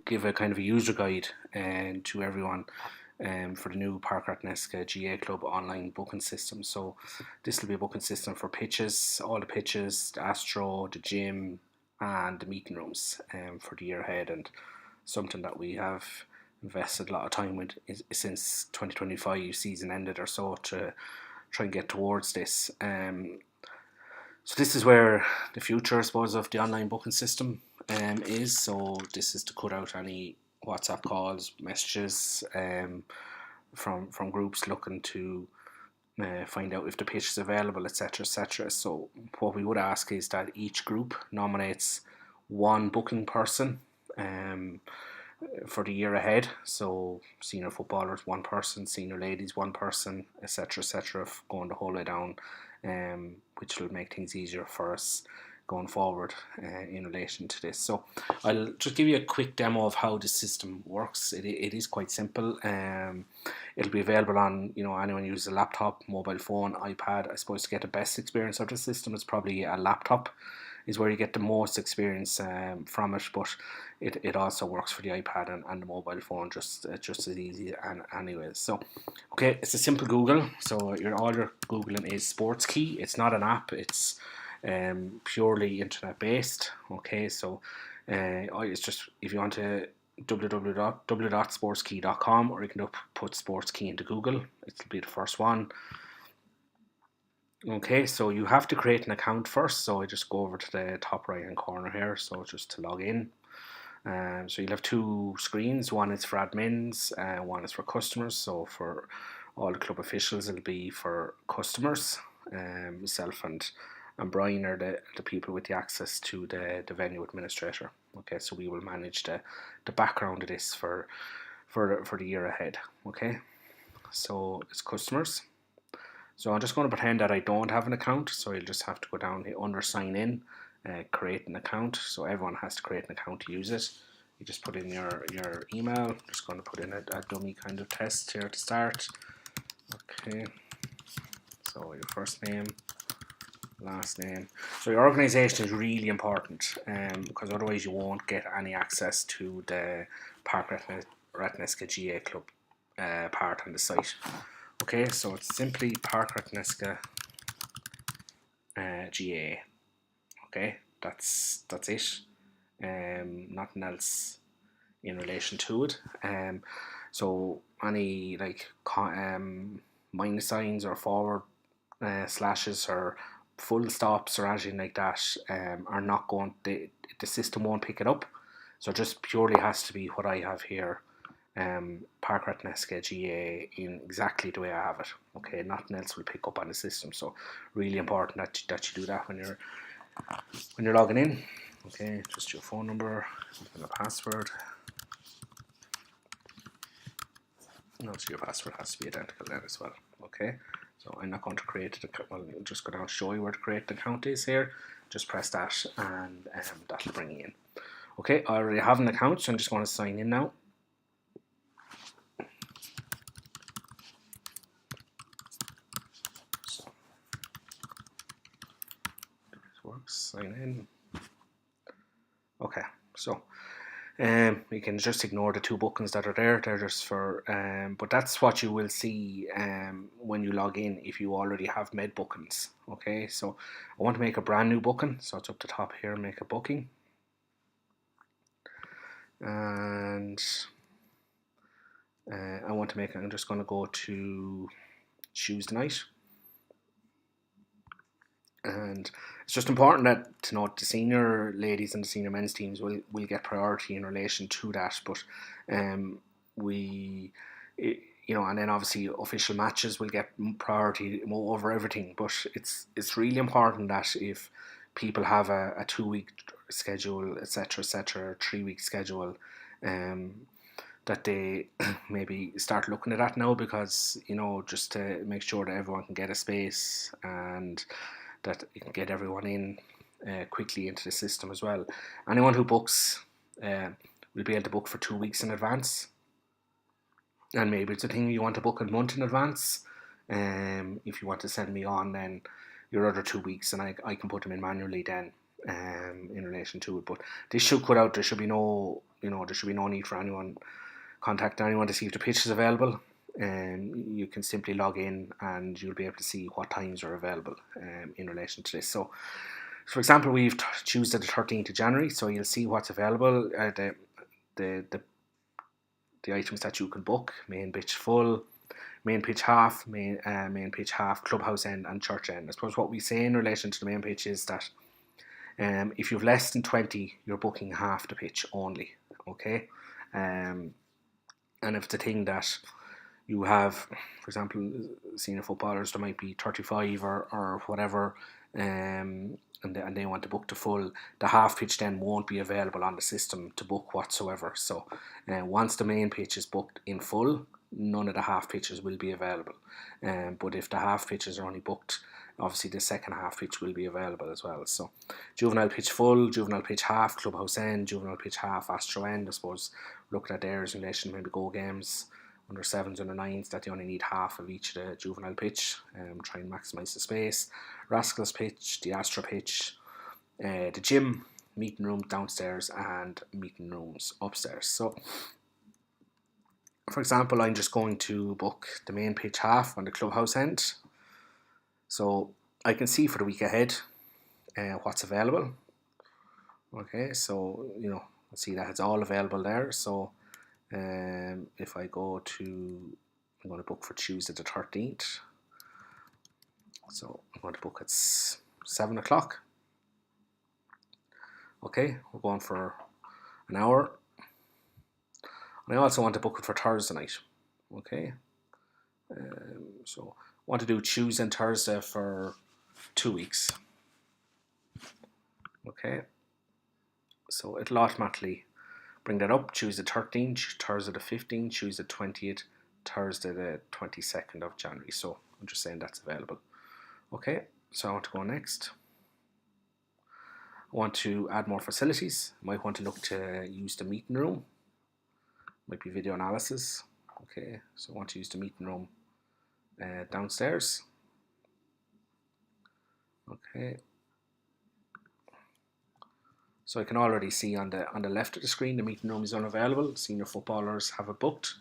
give a kind of a user guide to everyone for the new Park Rathneska GA Club online booking system. So this will be a booking system for pitches, all the pitches, the Astro, the gym, and the meeting rooms for the year ahead, and something that we have invested a lot of time with since 2025 season ended or so to try and get towards this. So this is where the future, I suppose, of the online booking system is. So this is to cut out any WhatsApp calls, messages from groups looking to find out if the pitch is available, etc., etc. So what we would ask is that each group nominates one booking person for the year ahead. So senior footballers, one person; senior ladies, one person, etc., etc. Going the whole way down, which will make things easier for us going forward in relation to this. So I'll just give you a quick demo of how the system works. It is quite simple. It'll be available on, anyone who uses a laptop, mobile phone, iPad. I suppose to get the best experience of the system, it's probably a laptop is where you get the most experience from it, but it also works for the iPad and the mobile phone just as easy anyway. So okay, it's a simple Google. So all you're Googling is Sports Key. It's not an app, it's purely internet based. Okay, so it's just, if you want to, www.sportskey.com, or you can put Sports Key into Google. It'll be the first one. Okay, so you have to create an account first. So I just go over to the top right hand corner here. So just to log in. So you'll have two screens. One is for admins, one is for customers. So for all the club officials, it'll be for customers. Myself and Brian are the people with the access to the venue administrator. Okay, so we will manage the background of this for the year ahead. Okay, so it's customers. So I'm just going to pretend that I don't have an account. So you'll just have to go down here under sign in, create an account. So everyone has to create an account to use it. You just put in your email. I'm just going to put in a dummy kind of test here to start. Okay, so your first name, last name. So your organisation is really important, because otherwise you won't get any access to the Park Rathneska GA Club part on the site. Okay, so it's simply Park Rathneska GA. Okay, that's it. Nothing else in relation to it. So any minus signs or forward slashes or full stops or anything like that are not going. The system won't pick it up. So it just purely has to be what I have here. Park Rathneska GA in exactly the way I have it. Okay, nothing else will pick up on the system. So really important that you do that when you're logging in. Okay, just your phone number and a password. So your password has to be identical then as well. Okay, so I'm not going to create it. Well, I'll just go down and show you where to create the account is here. Just press that and that'll bring you in. Okay, I already have an account, so I'm just going to sign in now. Sign in. Okay, so you can just ignore the two bookings that are there. They're just for but that's what you will see when you log in if you already have made bookings. Okay, so I want to make a brand new booking, so it's up the top here, make a booking, and I'm just going to go to Tuesday night. And it's just important to note the senior ladies and the senior men's teams will get priority in relation to that. But and then obviously official matches will get priority over everything. But it's really important that if people have a 2-week schedule, etc., 3-week schedule, that they maybe start looking at that now, because just to make sure that everyone can get a space and that you can get everyone in quickly into the system as well. Anyone who books will be able to book for 2 weeks in advance, and maybe it's a thing you want to book a month in advance. If you want to send me on then your other 2 weeks, and I can put them in manually then. in relation to it. But this should cut out. There should be no, there should be no need for anyone contact anyone to see if the pitch is available. You can simply log in and you'll be able to see what times are available in relation to this. So, for example, we've Tuesday the 13th of January, so you'll see what's available. The items that you can book: main pitch full, main pitch half, main pitch half, clubhouse end, and church end. I suppose what we say in relation to the main pitch is that if you've less than 20, you're booking half the pitch only. Okay, and if the thing that you have, for example, senior footballers, there might be 35 or whatever, and they want to book the full, the half pitch then won't be available on the system to book whatsoever. So once the main pitch is booked in full, none of the half pitches will be available. But if the half pitches are only booked, obviously the second half pitch will be available as well. So juvenile pitch full, juvenile pitch half, clubhouse end, juvenile pitch half, astro end. I suppose looking at theirs in relation to maybe Go Games, under 7s, under 9s, that they only need half of each of the juvenile pitch, try and maximise the space. Rascals pitch, the Astro pitch, the gym, meeting room downstairs, and meeting rooms upstairs. So, for example, I'm just going to book the main pitch half on the clubhouse end. So I can see for the week ahead what's available. Okay, so, let's see that it's all available there. So if I go to, I'm going to book for Tuesday the 13th. So I'm going to book at 7 o'clock. Okay, we're going for an hour. And I also want to book it for Thursday night. Okay, so I want to do Tuesday and Thursday for 2 weeks. Okay, so it'll automatically bring that up. Tuesday 13th, Thursday the 15th, Tuesday 20th, Thursday the 22nd of January. So I'm just saying that's available. Okay, so I want to go next. I want to add more facilities. I might want to look to use the meeting room. Might be video analysis. Okay, so I want to use the meeting room downstairs. Okay. So I can already see on the left of the screen the meeting room is unavailable. Senior footballers have it booked.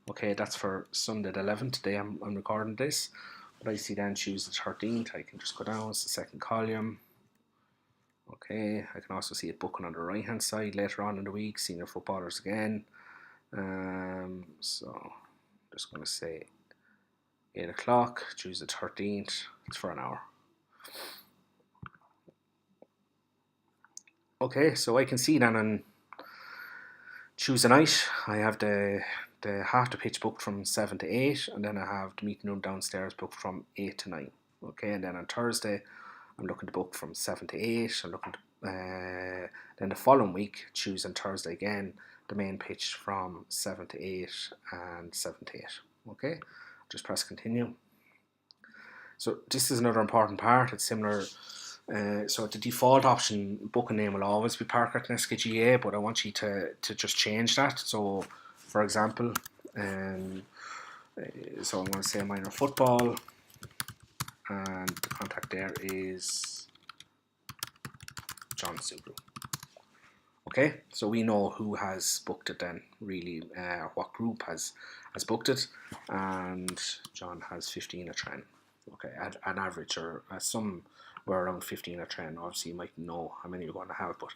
Okay, that's for Sunday the 11th. Today I'm recording this. But I see then Tuesday the 13th. I can just go down. It's the second column. Okay, I can also see it booking on the right hand side later on in the week. Senior footballers again. So I'm just going to say 8 o'clock, Tuesday the 13th. It's for an hour. Okay, so I can see then on Tuesday night I have the half the pitch booked from 7 to 8, and then I have the meeting room downstairs booked from 8 to 9. Okay, and then on Thursday I'm looking to book from 7 to 8. I'm looking to then the following week, Tuesday and Thursday again, the main pitch from 7 to 8 and 7 to 8. Okay, just press continue. So this is another important part. It's similar. So the default option booking name will always be PRGAA GAA, but I want you to just change that. So, for example, so I'm going to say minor football, and the contact there is John Sugru. Okay, so we know who has booked it then, really, what group has booked it, and John has 15 a train. Okay, at an average, or some were around 15 a train. Obviously you might know how many you're going to have, but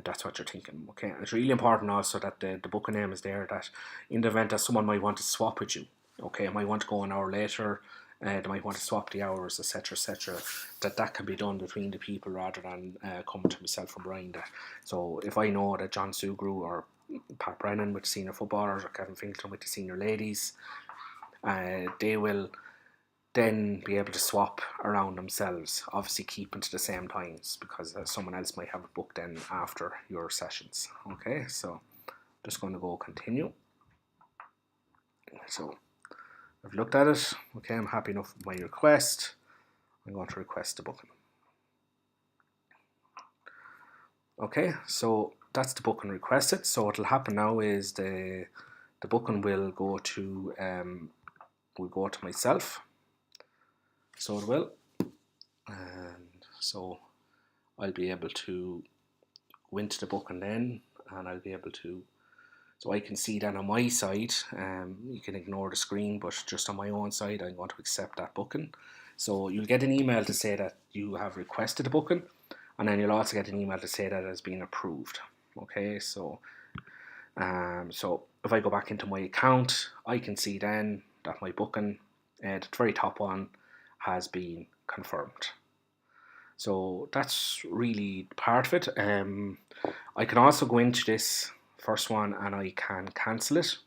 that's what you're thinking. Okay, and it's really important also that the booking name is there, that in the event that someone might want to swap with you, okay, might want to go an hour later, they might want to swap the hours, etc., that can be done between the people rather than coming to myself or Brian. So if I know that John Sugru or Pat Brennan with the senior footballers, or Kevin Finkelton with the senior ladies, they will then be able to swap around themselves, obviously keeping to the same times, because someone else might have it booked then after your sessions. Okay, so just going to go continue. So I've looked at it. Okay, I'm happy enough with my request. I'm going to request the booking. Okay, so that's the booking requested. So what will happen now is the booking will go to myself. So it will, and so I'll be able to go into the booking then, and I'll be able to, so I can see then on my side, you can ignore the screen, but just on my own side, I'm going to accept that booking. So you'll get an email to say that you have requested a booking, and then you'll also get an email to say that it has been approved. Okay, so if I go back into my account, I can see then that my booking, the very top one, has been confirmed. So that's really part of it. I can also go into this first one and I can cancel it.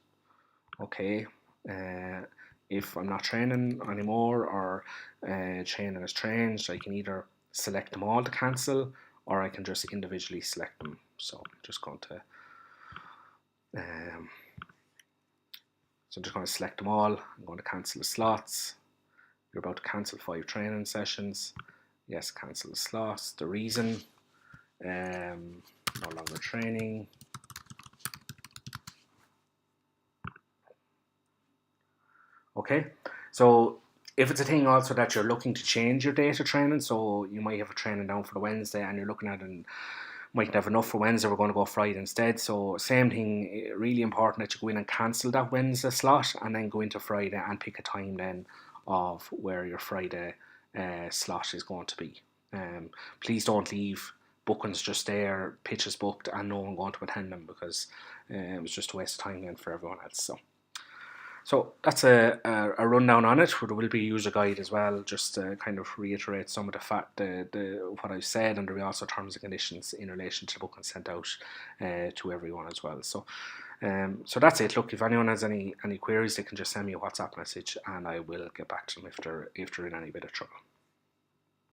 Okay, if I'm not training anymore, or training has changed, I can either select them all to cancel, or I can just individually select them. So I'm just going to select them all. I'm going to cancel the slots. You're about to cancel 5 training sessions. Yes, cancel the slots. The reason, no longer training. Okay, so if it's a thing also that you're looking to change your date of training, so you might have a training down for the Wednesday and you're looking at it and mightn't have enough for Wednesday, we're going to go Friday instead. So same thing, really important that you go in and cancel that Wednesday slot and then go into Friday and pick a time then of where your Friday slot is going to be. Please don't leave bookings just there, pitches booked and no one going to attend them, because it was just a waste of time then for everyone else. So that's a rundown on it. There will be a user guide as well, just to kind of reiterate some of what I've said, and there will be also terms and conditions in relation to the booking sent out to everyone as well. So that's it. Look, if anyone has any queries, they can just send me a WhatsApp message and I will get back to them if they're in any bit of trouble.